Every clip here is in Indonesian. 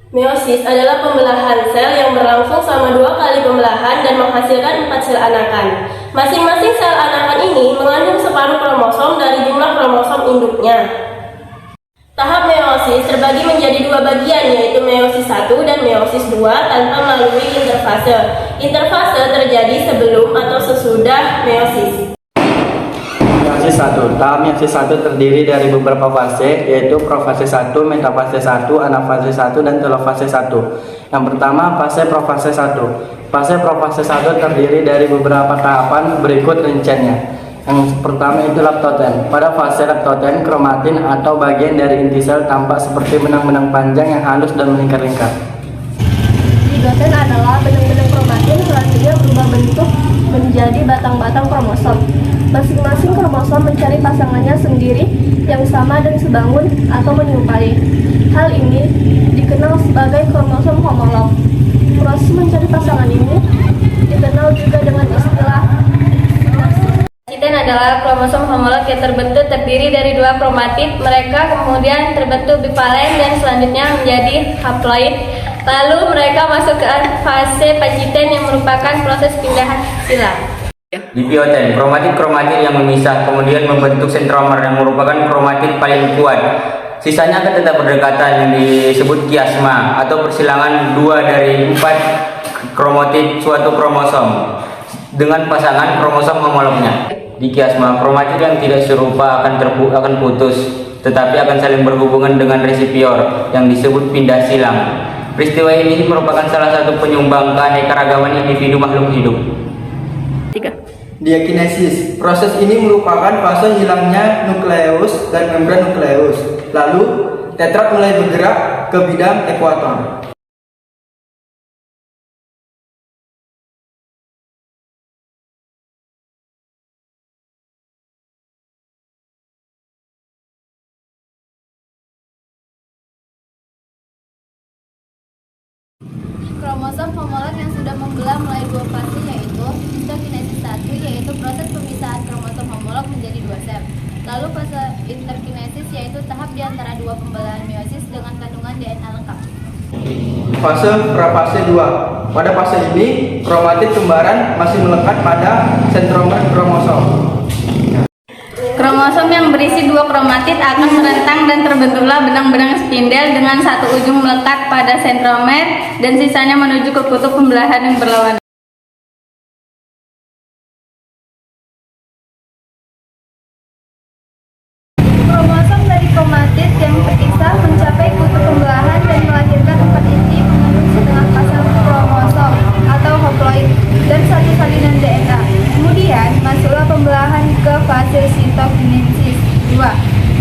Meiosis adalah pembelahan sel yang berlangsung selama 2 kali pembelahan dan menghasilkan 4 sel anakan. Masing-masing sel anakan ini mengandung separuh kromosom dari jumlah kromosom induknya. Tahap meiosis terbagi menjadi 2 bagian, yaitu meiosis 1 dan meiosis 2 tanpa melalui interfase. Interfase terjadi sebelum atau sesudah meiosis. Meiosis 1. Tahap meiosis 1 terdiri dari beberapa fase, yaitu profase 1, metafase 1, anafase 1, dan telofase 1. Yang pertama, fase profase 1. Fase profase 1 terdiri dari beberapa tahapan berikut rinciannya. Yang pertama itu laptoten. Pada fase laptoten, kromatin atau bagian dari inti sel tampak seperti benang-benang panjang yang halus dan melingkar-lingkar. Zigoten adalah benang-benang kromatin selanjutnya berubah bentuk menjadi batang-batang kromosom. Masing-masing kromosom mencari pasangannya sendiri yang sama dan sebangun atau menyerupai. Hal ini dikenal sebagai kromosom homolog. Proses mencari pasangan ini dikenal juga dengan istilah Citen adalah kromosom homolog yang terbentuk terdiri dari 2 kromatid. Mereka kemudian terbentuk bipalen dan selanjutnya menjadi haploid. Lalu mereka masuk ke fase paciten yang merupakan proses pindahan sila. Dipioten, kromatid-kromatid yang memisah kemudian membentuk sentromer yang merupakan kromatid paling kuat. Sisanya akan tetap berdekatan yang disebut kiasma atau persilangan 2 dari 4 kromatid suatu kromosom dengan pasangan kromosom homolognya. Di kiasma, kromatid yang tidak serupa akan putus, tetapi akan saling berhubungan dengan resipior yang disebut pindah silang. Peristiwa ini merupakan salah satu penyumbang keanekaragaman individu makhluk hidup. 3. Diakinesis. Proses ini merupakan fase hilangnya nukleus dan membran nukleus. Lalu, tetrat mulai bergerak ke bidang ekuator. kromosom homolog yang sudah membelah mulai 2 fase, yaitu histokinesis 1, yaitu proses pemisahan kromosom homolog menjadi 2 sel. Lalu fase interkinesis, yaitu tahap di antara 2 pembelahan meiosis dengan kandungan DNA lengkap. Fase prafase 2. Pada fase ini, kromatid kembaran masih melekat pada sentromer kromosom. Kromosom yang berisi 2 kromatid akan merentang dan terbentuklah benang-benang spindel dengan satu ujung melekat pada sentromer dan sisanya menuju ke kutub pembelahan yang berlawanan. Kromosom dari kromatid yang terpisah mencapai kutub pembelahan dan melahirkan 4 inti mengandung setengah pasang kromosom atau haploid dan 1 salinan DNA. Kemudian masuklah pembelahan ke fase sitokinesis 2,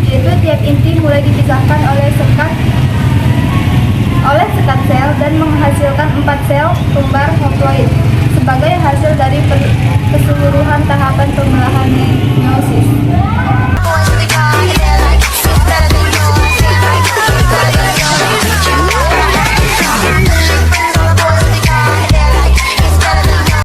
yaitu tiap inti mulai dipisahkan oleh sekat sel dan menghasilkan 4 sel kembar haploid sebagai hasil dari keseluruhan